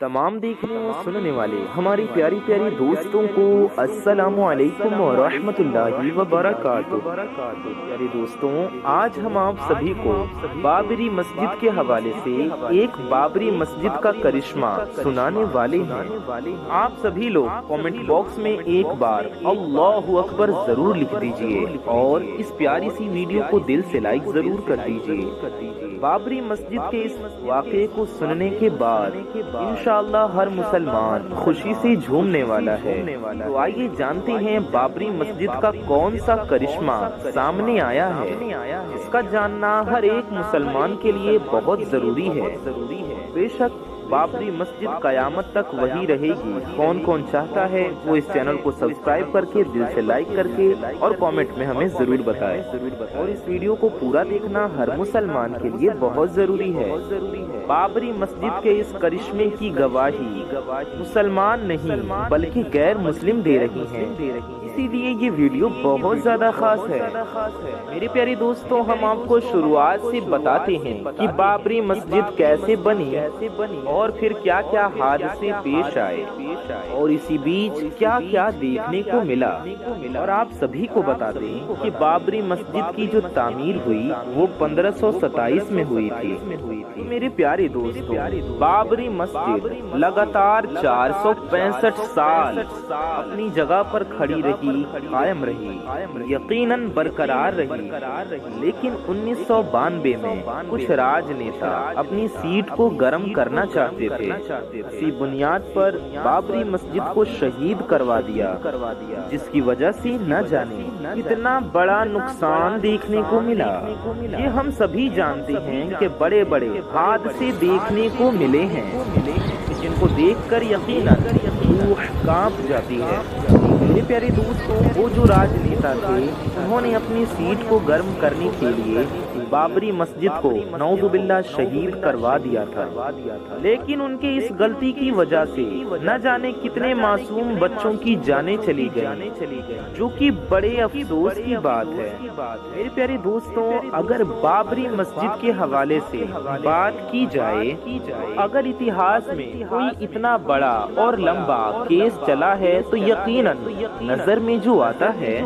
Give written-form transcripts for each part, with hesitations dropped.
تمام دیکھنے اور سننے والے ہماری پیاری پیاری دوستوں کو السلام علیکم ورحمۃ اللہ وبرکاتہ۔ پیارے دوستوں، آج ہم آپ سبھی کو بابری مسجد کے حوالے سے ایک بابری مسجد کا کرشمہ سنانے والے ہیں۔ آپ سبھی لوگ کامنٹ باکس میں ایک بار اللہ اکبر ضرور لکھ دیجئے اور اس پیاری سی ویڈیو کو دل سے لائک ضرور کر دیجئے۔ بابری مسجد کے اس واقعے کو سننے کے بعد انشاءاللہ ہر مسلمان خوشی سے جھومنے والا ہے۔ تو آئیے جانتے ہیں بابری مسجد کا کون سا کرشمہ سامنے آیا ہے۔ اس کا جاننا ہر ایک مسلمان کے لیے بہت ضروری ہے۔ بے شک بابری مسجد قیامت تک وہی رہے گی۔ کون کون چاہتا ہے وہ اس چینل کو سبسکرائب کر کے دل سے لائک کر کے اور کامنٹ میں ہمیں ضرور بتائے، اور اس ویڈیو کو پورا دیکھنا ہر مسلمان کے لیے بہت ضروری ہے۔ بابری مسجد کے اس کرشمے کی گواہی مسلمان نہیں بلکہ غیر مسلم دے رہی ہیں، اسی لیے یہ ویڈیو بہت زیادہ خاص ہے۔ میرے پیارے دوستوں، ہم آپ کو شروعات سے بتاتے ہیں کہ بابری مسجد کیسے بنی اور پھر کیا کیا حادثے پیش آئے اور اسی بیچ کیا کیا دیکھنے کو ملا، اور آپ سبھی کو بتا دیں کہ بابری مسجد کی جو تعمیر ہوئی وہ 1527 میں ہوئی تھی۔ میرے پیارے دوستوں، بابری مسجد لگاتار 465 سال اپنی جگہ پر کھڑی رہی، قائم رہی، یقیناً برقرار رہی، لیکن 1992 میں کچھ راج نیتا اپنی سیٹ کو گرم کرنا چاہتے تھے۔ اسی بنیاد پر بابری مسجد کو شہید کروا دیا، جس کی وجہ سے نہ جانے کتنا بڑا نقصان دیکھنے کو ملا۔ یہ ہم سبھی جانتے ہیں کہ بڑے بڑے حادثے دیکھنے کو ملے ہیں جن کو دیکھ کر یقیناً روح کانپ جاتی ہے۔ میرے پیارے دوستوں، وہ جو راج نیتا تھے انہوں نے اپنی سیٹ کو گرم کرنے کے لیے بابری مسجد کو نعوذ باللہ شہید کروا دیا تھا، لیکن ان کے اس غلطی کی وجہ سے نہ جانے کتنے معصوم بچوں کی جانیں چلی گئیں، جو کہ بڑے افسوس کی بات ہے۔ میرے پیارے دوستوں، اگر بابری مسجد کے حوالے سے بات کی جائے، اگر اتہاس میں کوئی اتنا بڑا اور لمبا کیس چلا ہے تو یقیناً نظر میں جو آتا ہے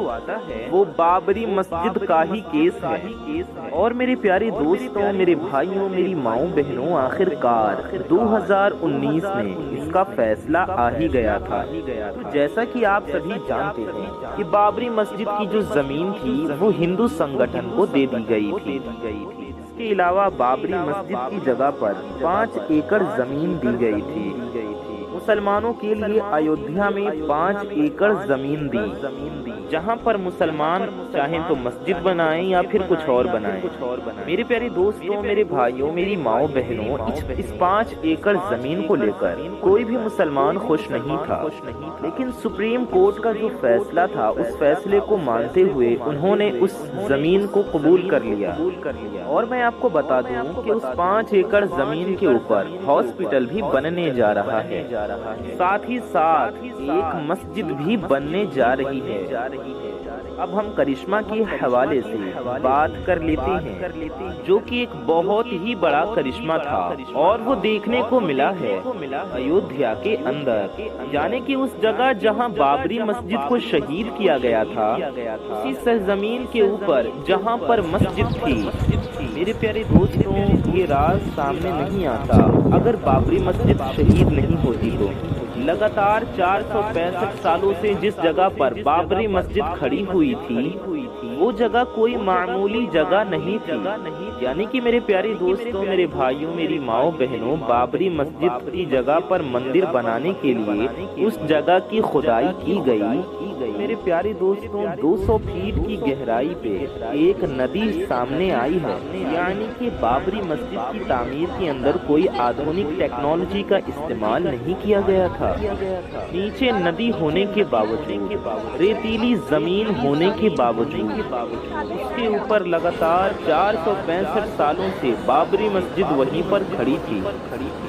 وہ بابری مسجد کا ہی کیس ہے۔ اور میرے پیارے دوستوں، میرے بھائیوں، میری ماؤں بہنوں، آخر کار 2019 میں اس کا فیصلہ آ ہی گیا تھا۔ تو جیسا کہ آپ سبھی جانتے ہیں کہ بابری مسجد کی جو زمین تھی وہ ہندو سنگٹھن کو دے دی گئی تھی۔ اس کے علاوہ بابری مسجد کی جگہ پر 5 ایکڑ زمین دی گئی تھی۔ مسلمانوں کے لیے ایودھیا میں 5 ایکڑ زمین دی، جہاں پر مسلمان چاہیں تو مسجد بنائیں یا پھر کچھ اور بنائیں۔ میرے پیارے دوستوں، میرے بھائیوں، میری ماؤں بہنوں، اس 5 ایکڑ زمین کو لے کر کوئی بھی مسلمان خوش نہیں تھا، لیکن سپریم کورٹ کا جو فیصلہ تھا اس فیصلے کو مانتے ہوئے انہوں نے اس زمین کو قبول کر لیا۔ اور میں آپ کو بتا دوں کہ اس 5 ایکڑ زمین کے اوپر ہاسپٹل بھی بننے جا رہا ہے، ساتھ ہی ساتھ ایک مسجد بھی بننے جا رہی ہے۔ اب ہم کرشمہ کے حوالے سے بات کر لیتے ہیں، جو کہ ایک بہت ہی بڑا کرشمہ تھا اور وہ دیکھنے کو ملا ہے ایودھیا کے اندر، یعنی کہ اس جگہ جہاں بابری مسجد کو شہید کیا گیا تھا، اسی سرزمین کے اوپر جہاں پر مسجد تھی۔ میرے پیارے دوستوں، یہ راز سامنے نہیں آتا اگر بابری مسجد شہید نہیں ہوتی تو۔ لگاتار 465 سالوں سے جس جگہ پر بابری مسجد کھڑی ہوئی تھی وہ جگہ کوئی معمولی جگہ نہیں تھی، یعنی کہ میرے پیارے دوستوں، میرے بھائیوں، میری ماؤں بہنوں، بابری مسجد کی جگہ پر مندر بنانے کے لیے اس جگہ کی کھدائی کی گئی۔ میرے پیارے دوستوں، 200 فیٹ کی گہرائی پہ ایک ندی سامنے آئی ہے، یعنی کہ بابری مسجد کی تعمیر کے اندر کوئی آدھونک ٹیکنالوجی کا استعمال نہیں کیا گیا تھا۔ نیچے ندی ہونے کے باوجود، ریتیلی زمین ہونے کے باوجود، اس کے اوپر لگاتار 465 سالوں سے بابری مسجد وہیں پر کھڑی تھی۔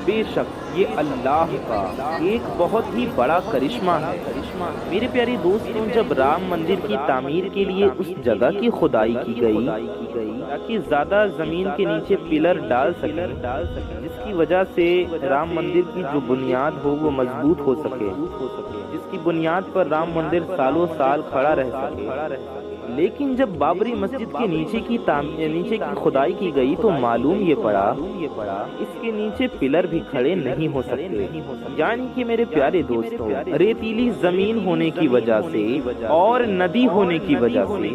بے شک یہ اللہ کا ایک بہت ہی بڑا کرشمہ ہے۔ میرے پیارے دوستوں، جب رام مندر کی تعمیر کے لیے اس جگہ کی کھدائی کی گئی تاکہ زیادہ زمین کے نیچے پلر ڈال سکیں، جس کی وجہ سے رام مندر کی جو بنیاد ہو وہ مضبوط ہو سکے، جس کی بنیاد پر رام مندر سالوں سال کھڑا رہ سکے۔ لیکن جب بابری مسجد کے نیچے کی کھدائی کی گئی تو معلوم یہ پڑا اس کے نیچے پلر بھی کھڑے نہیں ہو سکتے، یعنی کہ میرے پیارے دوستوں، ریتیلی زمین ہونے کی وجہ سے اور ندی ہونے کی وجہ سے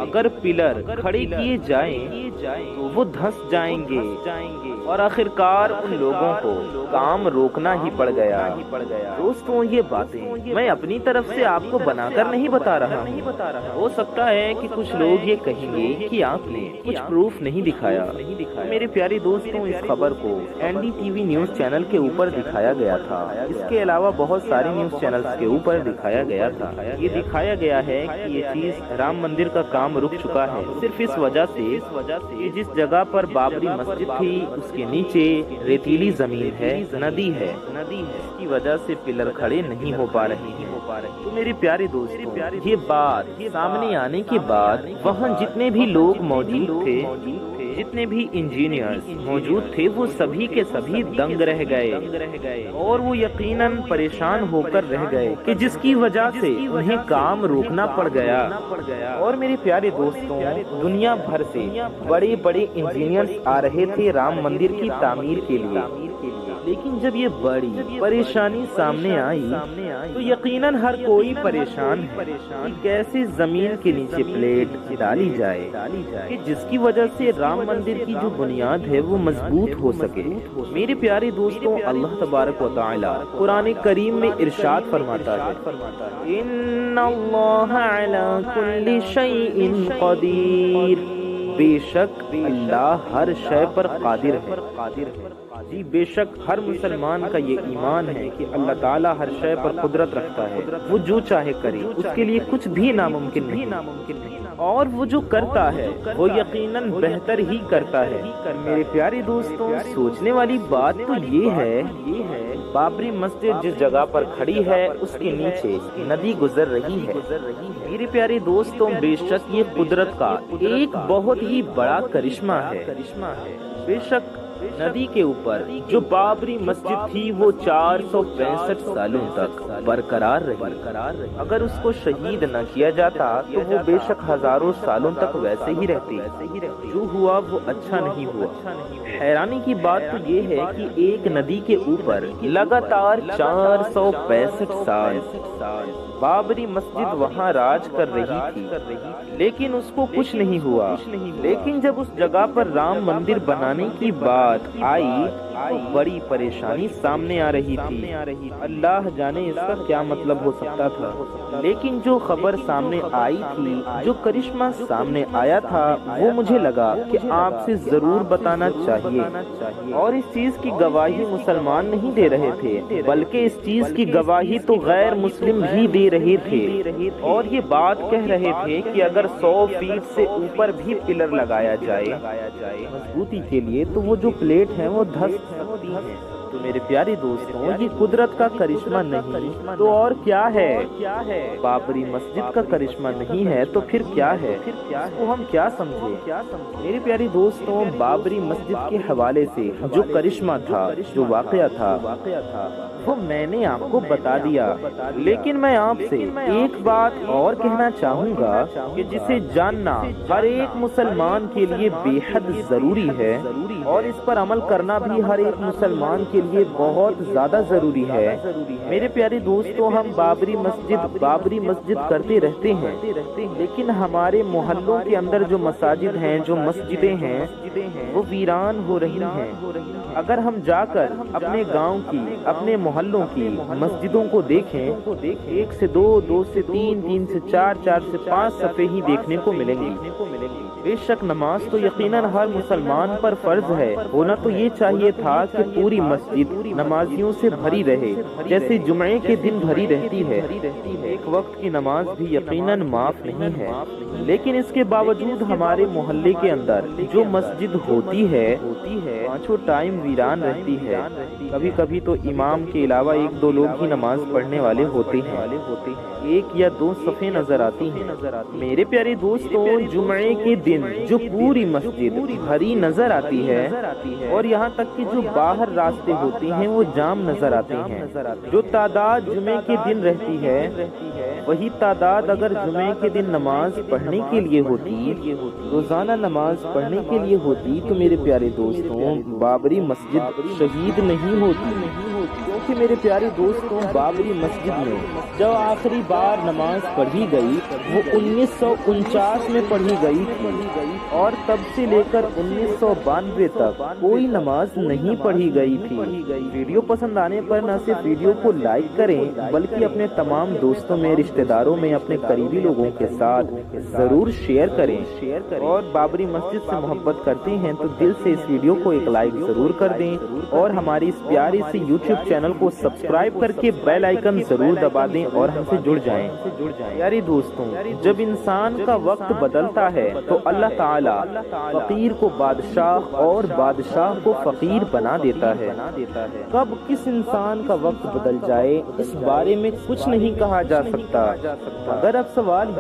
اگر پلر کھڑے کیے جائیں تو وہ دھس جائیں گے اور آخرکار ان لوگوں کو کام روکنا ہی پڑ گیا۔ دوستوں، یہ باتیں میں اپنی طرف سے آپ کو بنا کر نہیں بتا رہا ہوں۔ ہو سکتا ہے کہ کچھ لوگ یہ کہیں گے کہ آپ نے کچھ پروف نہیں دکھایا۔ میرے پیارے دوستوں، اس خبر کو NDTV نیوز چینل کے اوپر دکھایا گیا تھا، اس کے علاوہ بہت سارے نیوز چینلز کے اوپر دکھایا گیا تھا۔ یہ دکھایا گیا ہے کہ یہ چیز رام مندر کا کام رک چکا ہے صرف اس وجہ سے کہ جس جگہ پر بابری مسجد تھی اس کے نیچے ریتیلی زمین ہے، ندی ہے، اس کی وجہ سے پلر کھڑے نہیں ہو پا رہے ہیں۔ تو میرے پیارے دوستوں، یہ بات سامنے آنے کے بعد وہاں جتنے بھی لوگ موجود تھے، جتنے بھی انجینئرز موجود تھے، وہ سبھی کے سبھی دنگ رہ گئے اور وہ یقیناً پریشان ہو کر رہ گئے کہ جس کی وجہ سے انہیں کام روکنا پڑ گیا۔ اور میرے پیارے دوستوں، دنیا بھر سے بڑے بڑے انجینئرز آ رہے تھے رام مندر کی تعمیر کے لیے، لیکن جب یہ بڑی پریشانی سامنے آئی تو یقیناً ہر کوئی پریشان ہے کہ کیسے زمین کے نیچے پلیٹ ڈالی جائے کہ جس کی وجہ سے رام مندر کی جو بنیاد ہے وہ مضبوط ہو سکے۔ میرے پیارے دوستوں، اللہ تبارک و تعالی قرآن کریم میں ارشاد فرماتا ہے، ان اللہ علی کل شیء قدیر، بے شک اللہ ہر شے پر قادر ہے۔ جی بے شک ہر مسلمان کا یہ ایمان ہے کہ اللہ تعالیٰ ہر شے پر قدرت رکھتا ہے، وہ جو چاہے کرے، اس کے لیے کچھ بھی ناممکن نہیں، اور وہ جو کرتا ہے وہ یقیناً بہتر ہی کرتا ہے۔ میرے پیارے دوستوں، سوچنے والی بات تو یہ ہے بابری مسجد جس جگہ پر کھڑی ہے اس کے نیچے ندی گزر رہی ہے۔ میرے پیارے دوستوں، بے شک یہ قدرت کا ایک بہت ہی بڑا کرشمہ ہے۔ بے شک ندی کے اوپر جو بابری مسجد تھی وہ 465 سالوں تک برقرار رہی۔ اگر اس کو شہید نہ کیا جاتا تو وہ بے شک ہزاروں سالوں تک ویسے ہی رہتی۔ جو ہوا وہ اچھا نہیں ہوا۔ حیرانی کی بات تو یہ ہے کہ ایک ندی کے اوپر لگاتار 465 سال بابری مسجد وہاں راج کر رہی تھی، لیکن اس کو کچھ نہیں ہوا۔ لیکن جب اس جگہ پر رام مندر بنانے کی بات آئی تو بڑی پریشانی سامنے آ رہی تھی۔ اللہ جانے اس کا کیا مطلب ہو سکتا تھا، لیکن جو خبر سامنے آئی تھی، جو کرشمہ سامنے آیا تھا، وہ مجھے لگا کہ آپ سے ضرور بتانا چاہیے۔ اور اس چیز کی گواہی مسلمان نہیں دے رہے تھے، بلکہ اس چیز کی گواہی تو غیر مسلم بھی دے رہے تھے، اور یہ بات کہہ رہے تھے کہ اگر 100 فیٹ سے اوپر بھی پلر لگایا جائے مضبوطی کے لیے تو وہ جو پلیٹ ہے وہ دھس سکتی ہے۔ تو میرے پیارے دوستوں، یہ قدرت کا کرشمہ نہیں تو اور کیا ہے؟ بابری مسجد کا کرشمہ نہیں ہے تو پھر کیا ہے؟ اس کو ہم کیا سمجھے؟ میرے پیارے دوستوں، بابری مسجد کے حوالے سے جو کرشمہ تھا، جو واقعہ تھا، وہ میں نے آپ کو بتا دیا، لیکن میں آپ سے ایک بات اور کہنا چاہوں گا کہ جسے جاننا ہر ایک مسلمان کے لیے بے حد ضروری ہے، اور اس پر عمل کرنا بھی ہر ایک مسلمان کے لیے بہت زیادہ ضروری ہے۔ میرے پیارے دوستوں، ہم بابری مسجد کرتے رہتے ہیں، لیکن ہمارے محلوں کے اندر جو مساجد ہیں، جو مسجدیں ہیں، وہ ویران ہو رہی ہیں۔ اگر ہم جا کر اپنے گاؤں کی، اپنے محلوں کی مسجدوں کو دیکھیں، 1 سے 2، 2 سے 3، 3 سے 4، 4 سے 5 صفحے ہی دیکھنے کو ملیں گی۔ بے شک نماز تو یقیناً ہر مسلمان پر فرض ہے، ہونا تو یہ چاہیے تھا کہ پوری مسجد مسجد نمازیوں سے بھری رہے جیسے جمعے کے دن بھری رہتی ہے۔ ایک وقت کی نماز بھی یقیناً معاف نہیں ہے، لیکن اس کے باوجود ہمارے محلے کے اندر جو مسجد ہوتی ہے پانچوں ٹائم ویران رہتی ہے۔ کبھی کبھی تو امام کے علاوہ ایک دو لوگ ہی نماز پڑھنے والے ہوتے ہیں، ایک یا دو صفیں نظر آتی ہیں۔ میرے پیارے دوستوں، جمعے کے دن جو پوری مسجد بھری نظر آتی ہے اور یہاں تک کہ جو باہر راستے ہوتے ہیں وہ جام نظر آتے ہیں، جو تعداد جمعے کے دن رہتی ہے وہی تعداد اگر جمعے کے دن نماز پڑھنے کے لیے ہوتی، روزانہ نماز پڑھنے کے لیے ہوتی، تو میرے پیارے دوستوں بابری مسجد شہید نہیں ہوتی، کیونکہ میرے پیارے دوستوں بابری مسجد میں جب آخری بار نماز پڑھی گئی وہ 1949 میں پڑھی گئی تھی، اور تب سے لے کر 1992 تک کوئی نماز نہیں پڑھی گئی تھی۔ ویڈیو پسند آنے پر نہ صرف ویڈیو کو لائک کریں بلکہ اپنے تمام دوستوں میں، رشتہ داروں میں، اپنے قریبی لوگوں کے ساتھ ضرور شیئر کریں، اور بابری مسجد سے محبت کرتے ہیں تو دل سے اس ویڈیو کو ایک لائک ضرور کر دیں، اور ہماری اس پیاری سی یوٹیوب چینل کو سبسکرائب کر کے بیل آئیکن ضرور دبا دیں اور ہم سے جڑ جائیں۔ پیارے دوستوں، جب انسان کا وقت بدلتا ہے تو اللہ تعالیٰ فقیر کو بادشاہ اور بادشاہ کو فقیر بنا دیتا ہے۔ کب کس انسان کا وقت بدل جائے اس بارے میں کچھ نہیں کہا جا سکتا، مگر اب سوال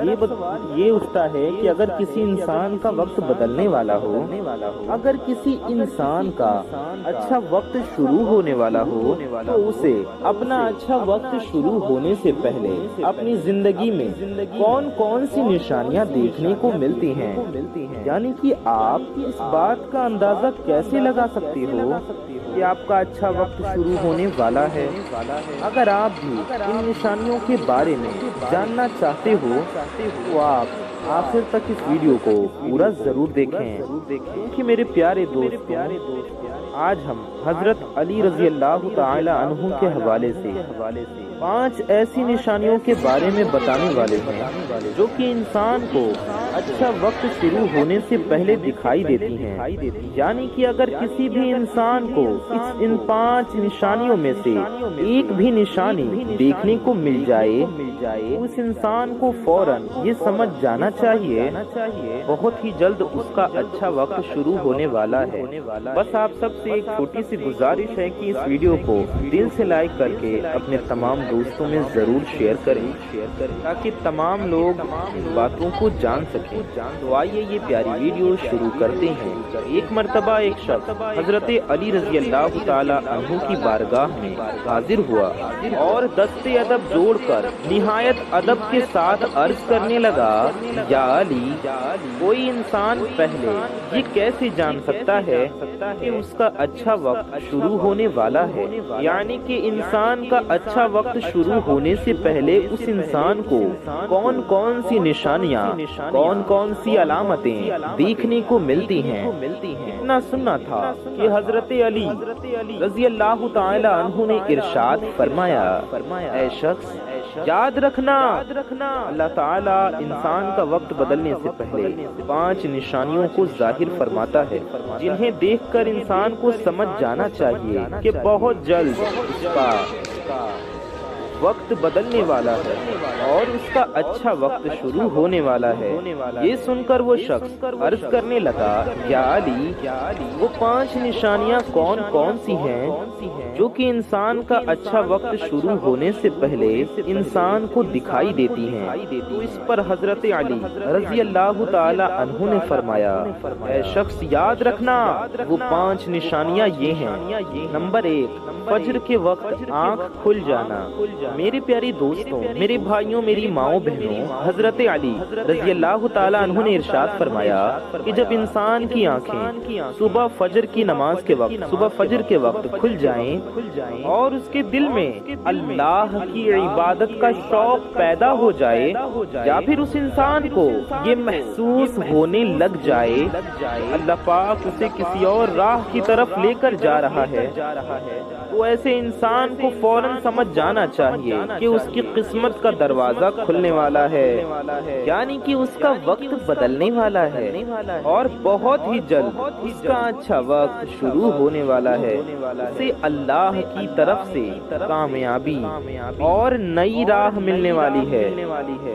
یہ اٹھتا ہے کہ اگر کسی انسان کا وقت بدلنے والا ہو، اگر کسی انسان کا اچھا وقت شروع ہونے والا ہو تو اسے اپنا اچھا وقت شروع ہونے سے پہلے اپنی زندگی میں کون کون سی نشانیاں دیکھنے کو ملتی ہیں، یعنی کہ آپ اس بات کا اندازہ کیسے لگا سکتے ہو کہ آپ کا اچھا وقت شروع ہونے والا ہے؟ اگر آپ بھی ان نشانیوں کے بارے میں جاننا چاہتے ہو تو آپ آخر تک اس ویڈیو کو پورا ضرور دیکھیں، کیونکہ میرے پیارے دوست آج ہم حضرت علی رضی اللہ تعالی عنہ کے حوالے سے 5 ایسی نشانیوں کے بارے میں بتانے والے ہیں جو کہ انسان کو اچھا وقت شروع ہونے سے پہلے دکھائی دیتی ہیں، یعنی کہ اگر کسی بھی انسان کو ان 5 نشانیوں میں سے ایک بھی نشانی دیکھنے کو مل جائے تو اس انسان کو فوراً یہ سمجھ جانا چاہیے بہت ہی جلد اس کا اچھا وقت شروع ہونے والا ہے۔ بس آپ سب سے ایک چھوٹی سی گزارش ہے کہ اس ویڈیو کو دل سے لائک کر کے اپنے تمام دوستوں میں ضرور شیئر کریں تاکہ تمام لوگ باتوں کو جان سکیں۔ تو آئیے یہ پیاری ویڈیو شروع کرتے ہیں۔ ایک مرتبہ ایک شخص حضرت علی رضی اللہ تعالی عنہ کی بارگاہ میں حاضر ہوا اور دستے ادب جوڑ کر نہایت ادب کے ساتھ عرض کرنے لگا، یا علی، کوئی انسان پہلے یہ کیسے جان سکتا ہے کہ اس کا اچھا وقت شروع ہونے والا ہے؟ یعنی کہ انسان کا اچھا وقت شروع ہونے سے پہلے اس انسان کو کون کون سی نشانیاں، کون کون سی علامتیں دیکھنے کو ملتی ہیں۔ اتنا سننا تھا کہ حضرت علی رضی اللہ تعالی عنہ نے ارشاد فرمایا، اے شخص یاد رکھنا، اللہ تعالیٰ انسان کا وقت بدلنے سے پہلے 5 نشانیوں کو ظاہر فرماتا ہے جنہیں دیکھ کر انسان کو سمجھ جانا چاہیے کہ بہت جلد اس کا وقت بدلنے والا ہے اور اس کا اچھا وقت شروع ہونے والا ہے۔ یہ سن کر وہ شخص عرض کرنے لگا، یا علی، وہ 5 نشانیاں کون کون سی ہیں جو کہ انسان کا اچھا وقت شروع ہونے سے پہلے انسان کو دکھائی دیتی ہیں؟ تو اس پر حضرت علی رضی اللہ تعالی عنہ نے فرمایا، اے شخص یاد رکھنا، وہ 5 نشانیاں یہ ہیں۔ نمبر 1، فجر کے وقت آنکھ کھل جانا۔ میرے پیاری دوستوں، میرے بھائیوں، میری ماؤں بہنوں، حضرت علی رضی اللہ تعالی عنہ نے ارشاد فرمایا کہ جب انسان کی آنکھیں صبح فجر کی نماز کے وقت، صبح فجر کے وقت کھل جائیں اور اس کے دل میں اللہ کی عبادت کا شوق پیدا ہو جائے، یا پھر اس انسان کو یہ محسوس ہونے لگ جائے اللہ پاک اسے کسی اور راہ کی طرف لے کر جا رہا ہے، تو ایسے انسان کو فوراً سمجھ جانا چاہیے کہ اس کی قسمت کا دروازہ کھلنے والا ہے، یعنی کہ اس کا وقت بدلنے والا ہے اور بہت ہی جلد اس کا اچھا وقت شروع ہونے والا ہے۔ اسے اللہ کی طرف سے کامیابی اور نئی راہ ملنے والی ہے۔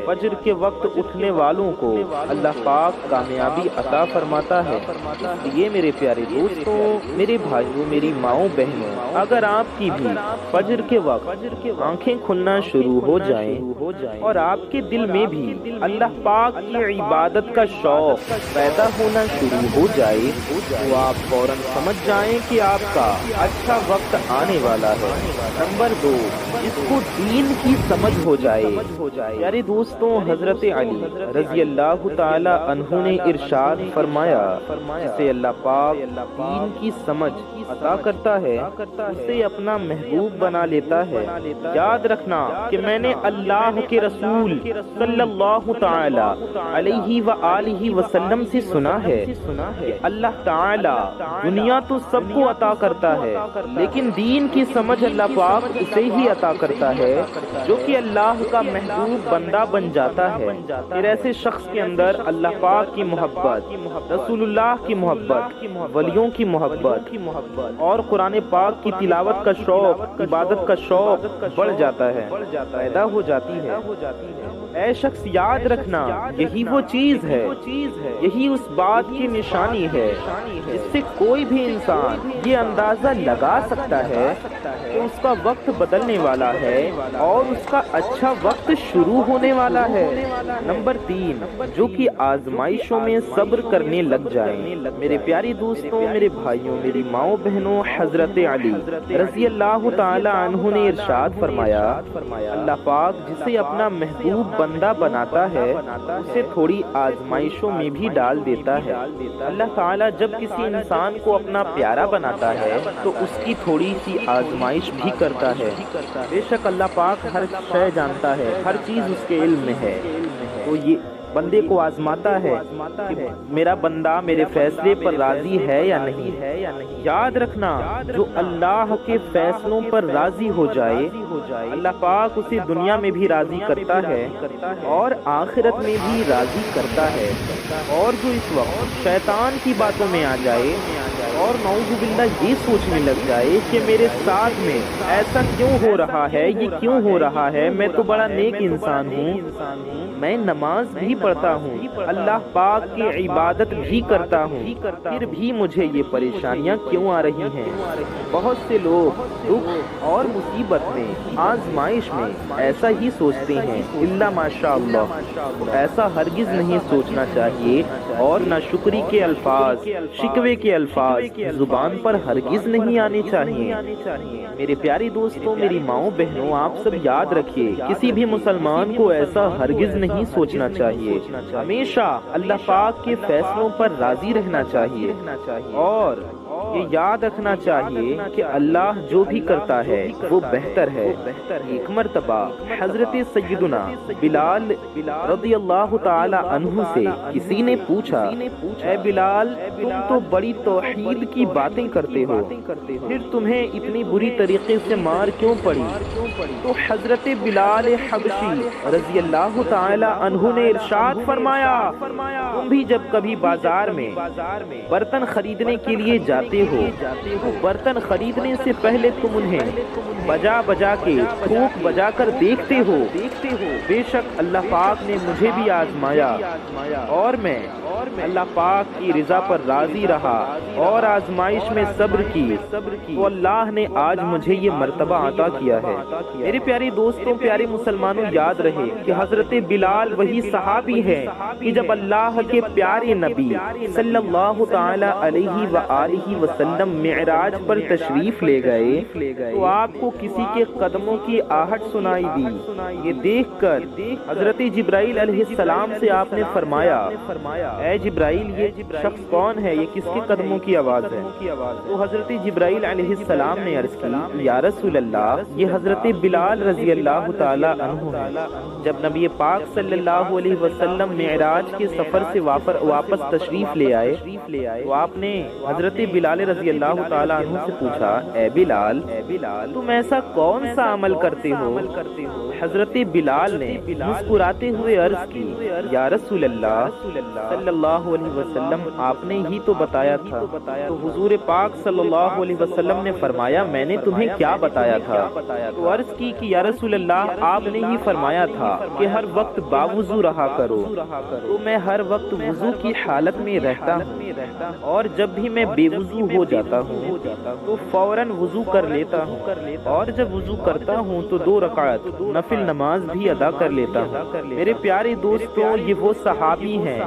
فجر کے وقت اٹھنے والوں کو اللہ پاک کامیابی عطا فرماتا ہے۔ اس لیے میرے پیارے دوستوں، میرے بھائیوں، میری ماؤں بہنوں، اگر آپ کی بھی فجر کے وقت آنکھیں کھلنا شروع ہو جائیں اور آپ کے دل میں بھی اللہ پاک کی عبادت کا شوق پیدا ہونا شروع ہو جائے تو آپ فوراً سمجھ جائیں کہ آپ کا اچھا وقت آنے والا ہے۔ نمبر 2، جس کو دین کی سمجھ ہو جائے۔ یارے دوستوں، حضرت علی رضی اللہ تعالی عنہ نے ارشاد فرمایا، جسے اللہ پاک دین کی سمجھ عطا کرتا ہے اسے اپنا محبوب بنا لیتا ہے۔ یاد رکھنا کہ میں نے اللہ کے رسول صلی اللہ تعالی علیہ وآلہ وسلم سے سنا ہے کہ اللہ تعالی دنیا تو سب کو عطا کرتا ہے، لیکن دین کی سمجھ اللہ پاک اسے ہی عطا کرتا ہے جو کہ اللہ کا محبوب بندہ بن جاتا ہے۔ پھر ایسے شخص کے اندر اللہ پاک کی محبت، رسول اللہ کی محبت، ولیوں کی محبت اور قرآن پاک کی تلاوت کا شوق، عبادت کا شوق بڑھ جاتا ہے، پیدا ہو جاتی ہے۔ اے شخص یاد رکھنا، یہی وہ چیز ہے، یہی اس بات کی نشانی ہے جس سے کوئی بھی انسان یہ اندازہ لگا سکتا ہے کہ اس کا وقت بدلنے والا ہے اور اس کا اچھا وقت شروع ہونے والا ہے۔ نمبر 3، جو کہ آزمائشوں میں صبر کرنے لگ جائیں۔ میرے پیارے دوستوں، میرے بھائیوں، میری ماؤں بہنوں، حضرت علی رضی اللہ تعالی عنہ نے ارشاد فرمایا، اللہ پاک جسے اپنا محبوب بندہ بناتا ہے اسے تھوڑی آزمائشوں میں بھی ڈال دیتا ہے۔ اللہ تعالیٰ جب کسی انسان کو اپنا پیارا بناتا ہے تو اس کی تھوڑی سی آزمائش بھی کرتا ہے۔ بے شک اللہ پاک ہر شے جانتا ہے، ہر چیز اس کے علم میں ہے، تو یہ بندے کو آزماتا ہے کہ میرا بندہ میرے فیصلے پر راضی ہے یا نہیں۔ یاد رکھنا، جو اللہ کے فیصلوں پر راضی ہو جائے اللہ پاک اسے دنیا میں بھی راضی کرتا ہے اور آخرت میں بھی راضی کرتا ہے۔ اور جو اس وقت شیطان کی باتوں میں آ جائے اور نعوذ باللہ یہ سوچنے لگ جائے کہ میرے ساتھ میں ایسا کیوں ہو رہا ہے، یہ کیوں ہو رہا ہے، میں تو بڑا نیک انسان ہوں، میں نماز بھی پڑھتا ہوں، اللہ پاک کی عبادت بھی کرتا ہوں، پھر بھی مجھے یہ پریشانیاں کیوں آ رہی ہیں۔ بہت سے لوگ دکھ اور مصیبت میں، آزمائش میں ایسا ہی سوچتے ہیں، الا ماشاء اللہ، ایسا ہرگز نہیں سوچنا چاہیے، اور نہ شکری کے الفاظ، شکوے کے الفاظ زبان پر ہرگز نہیں آنے چاہیے۔ میرے پیارے دوستوں، میری ماؤں بہنوں، آپ سب یاد رکھیے، کسی بھی مسلمان کو ایسا ہرگز نہیں سوچنا چاہیے، ہمیشہ اللہ پاک کے فیصلوں پر راضی رہنا چاہیے اور یہ یاد رکھنا چاہیے کہ اللہ جو بھی کرتا ہے وہ بہتر ہے۔ ایک مرتبہ حضرت سیدنا بلال رضی اللہ تعالی عنہ سے کسی نے پوچھا، اے بلال، تم تو بڑی توحید کی باتیں کرتے ہو، پھر تمہیں اتنی بری طریقے سے مار کیوں پڑی؟ تو حضرت بلال حبشی رضی اللہ تعالی عنہ نے ارشاد فرمایا، تم بھی جب کبھی بازار میں برتن خریدنے کے لیے جاتے ہو، برتن خریدنے سے پہلے تم انہیں بجا بجا کے، ٹھوک بجا کر دیکھتے ہو۔ بے شک اللہ پاک نے مجھے بھی آزمایا اور میں اللہ پاک کی رضا پر راضی رہا اور آزمائش میں صبر کی، تو اللہ نے آج مجھے یہ مرتبہ عطا کیا ہے۔ میرے پیارے دوستوں، پیارے مسلمانوں، یاد رہے کہ حضرت بلال وہی صحابی ہے کہ جب اللہ کے پیارے نبی صلی اللہ تعالی علیہ وآلہ وسلم معراج پر تشریف لے گئے تو آپ کو کسی کے قدموں کی آہٹ سنائی دی۔ یہ دیکھ کر حضرت جبرائیل علیہ السلام سے آپ نے فرمایا، اے جبرائیل، یہ شخص کون ہے، یہ کس کے قدموں کی آواز ہے؟ تو حضرت جبرائیل علیہ السلام نے عرض کی، یا رسول اللہ، یہ حضرت بلال رضی اللہ تعالی عنہ ہے۔ جب نبی پاک صلی اللہ علیہ وسلم معراج کے سفر سے واپس تشریف لے آئے تو آپ نے حضرت بلال بلال رضی اللہ تعالیٰ عنہ سے پوچھا، اے بلال تم ایسا کون سا عمل کرتے ہو؟ حضرت بلال نے مسکراتے ہوئے عرض کی، یا رسول اللہ صلی اللہ علیہ وسلم آپ نے ہی تو بتایا تھا۔ تو حضور پاک صلی اللہ علیہ وسلم نے فرمایا، میں نے تمہیں کیا بتایا تھا؟ تو عرض کی کہ یا رسول اللہ آپ نے ہی فرمایا تھا کہ ہر وقت باوضو رہا کرو۔ تو میں ہر وقت وضو کی حالت میں رہتا ہوں، اور جب بھی میں بے وضو ہو جاتا ہوں تو فوراً وضو کر لیتا ہوں، اور جب وضو کرتا ہوں تو 2 رکعت نفل نماز بھی ادا کر لیتا ہوں۔ میرے پیارے دوستوں، یہ وہ صحابی ہیں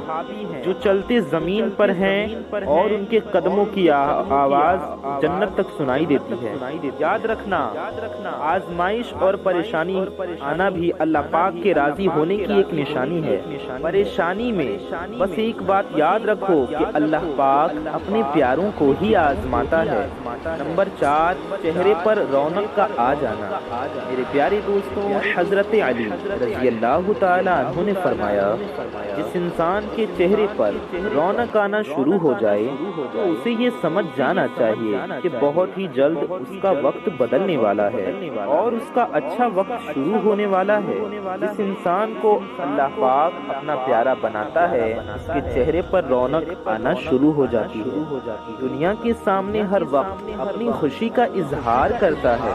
جو چلتے زمین پر ہیں اور ان کے قدموں کی آواز جنت تک سنائی دیتی ہے۔ یاد رکھنا، آزمائش اور پریشانی آنا بھی اللہ پاک کے راضی ہونے کی ایک نشانی ہے۔ پریشانی میں بس ایک بات یاد رکھو کہ اللہ پاک اپنے پیاروں کو ہی آزماتا ہے۔ نمبر 4، چہرے پر رونق کا آ جانا۔ میرے پیارے دوستوں، حضرت علی رضی اللہ تعالی عنہ نے فرمایا، جس انسان کے چہرے پر رونق آنا شروع ہو جائے تو اسے یہ سمجھ جانا چاہیے کہ بہت ہی جلد اس کا وقت بدلنے والا ہے اور اس کا اچھا وقت شروع ہونے والا ہے۔ جس انسان کو اللہ پاک اپنا پیارا بناتا ہے، اس کے چہرے پر رونق آنا شروع ہو جاتی ہے۔ دنیا کے سامنے ہر وقت اپنی خوشی کا اظہار کرتا ہے،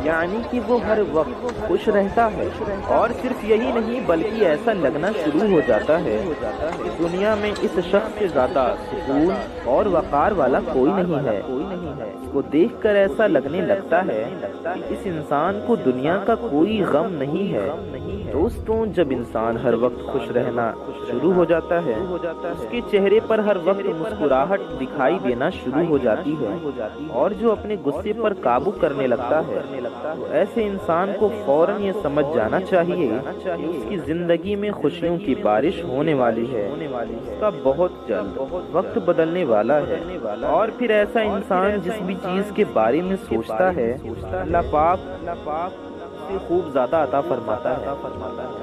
یعنی کہ وہ ہر وقت خوش رہتا ہے، اور صرف یہی نہیں بلکہ ایسا لگنا شروع ہو جاتا ہے کہ دنیا میں اس شخص سے زیادہ سکون اور وقار والا کوئی نہیں ہے۔ اس کو دیکھ کر ایسا لگنے لگتا ہے کہ اس انسان کو دنیا کا کوئی غم نہیں ہے۔ دوستوں، جب انسان ہر وقت خوش رہنا شروع ہو جاتا ہے، اس کے چہرے پر ہر وقت مسکراہٹ دکھائی دینا شروع ہو جاتی ہے، اور جو اپنے غصے پر قابو کرنے لگتا ہے، تو ایسے انسان کو فوراً یہ سمجھ جانا چاہیے کہ اس کی زندگی میں خوشیوں کی بارش ہونے والی ہے، اس کا بہت جلد وقت بدلنے والا ہے۔ اور پھر ایسا انسان جس بھی چیز کے بارے میں سوچتا ہے، اللہ پاک سے خوب زیادہ عطا فرماتا ہے۔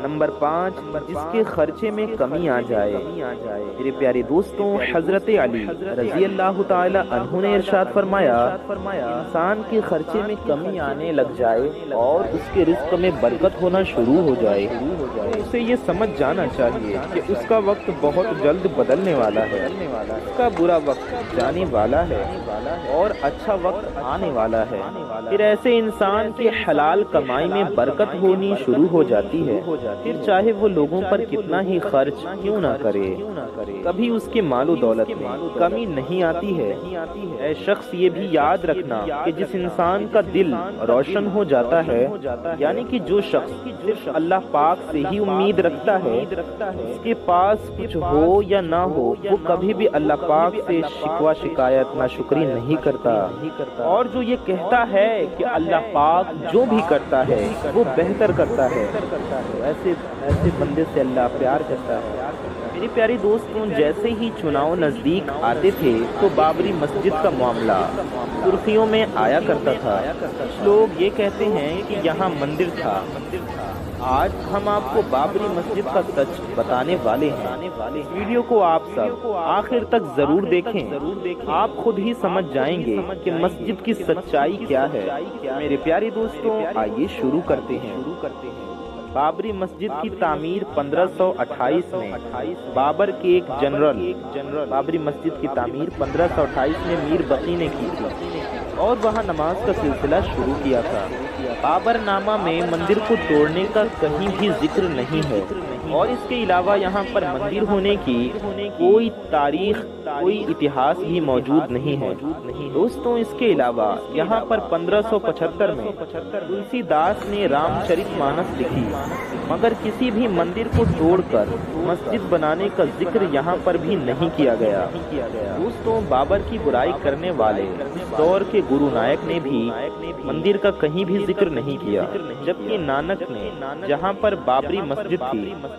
نمبر 5، جس کے خرچے میں کمی آ جائے۔ میرے پیارے دوستوں، حضرت علی رضی اللہ تعالی عنہ نے ارشاد فرمایا، انسان کے خرچے میں کمی آنے لگ جائے اور اس کے رزق میں برکت ہونا شروع ہو جائے تو اسے یہ سمجھ جانا چاہیے کہ اس کا وقت بہت جلد بدلنے والا ہے، اس کا برا وقت جانے والا ہے اور اچھا وقت آنے والا ہے۔ پھر ایسے انسان کی حلال کمائی میں برکت ہونی شروع ہو جاتی ہے، پھر چاہے وہ لوگوں پر کتنا ہی خرچ کیوں نہ کرے، کبھی اس کے مال و دولت میں کمی نہیں آتی ہے۔ اے شخص، یہ بھی یاد رکھنا کہ جس انسان کا دل روشن ہو جاتا ہے، یعنی کہ جو شخص صرف اللہ پاک سے ہی امید رکھتا ہے، اس کے پاس کچھ ہو یا نہ ہو، وہ کبھی بھی اللہ پاک سے شکوہ شکایت ناشکری نہیں کرتا، اور جو یہ کہتا ہے کہ اللہ پاک جو بھی کرتا ہے وہ بہتر کرتا ہے، ایسے بندے سے اللہ پیار کرتا ہے۔ میری پیاری دوستوں، جیسے ہی چناؤ نزدیک آتے تھے تو بابری مسجد کا معاملہ سرخیوں میں آیا کرتا تھا۔ کچھ لوگ یہ کہتے ہیں کہ یہاں مندر تھا۔ آج ہم آپ کو بابری مسجد کا سچ بتانے والے ہیں۔ اس ویڈیو کو آپ سب آخر تک ضرور دیکھیں، آپ خود ہی سمجھ جائیں گے کہ مسجد کی سچائی کیا ہے۔ میرے پیارے دوستوں، آئیے شروع کرتے ہیں۔ بابری مسجد کی تعمیر 1528 میں بابر کے ایک جنرل بابری مسجد کی تعمیر 1528 میں میر بقی نے کی تھی اور وہاں نماز کا سلسلہ شروع کیا تھا۔ بابر نامہ میں مندر کو توڑنے کا کہیں بھی ذکر نہیں ہے، اور اس کے علاوہ یہاں پر مندر ہونے کی کوئی تاریخ، کوئی اتہاس بھی موجود نہیں ہے۔ دوستوں، اس کے علاوہ یہاں پر 1575 میں تلسی داس نے رام چرت مانس لکھی، مگر کسی بھی مندر کو توڑ کر مسجد بنانے کا ذکر یہاں پر بھی نہیں کیا گیا۔ دوستوں، بابر کی برائی کرنے والے اس دور کے گرو نائک نے بھی مندر کا کہیں بھی ذکر نہیں کیا، جبکہ نانک نے جہاں پر بابری مسجد تھی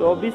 24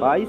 22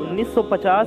1950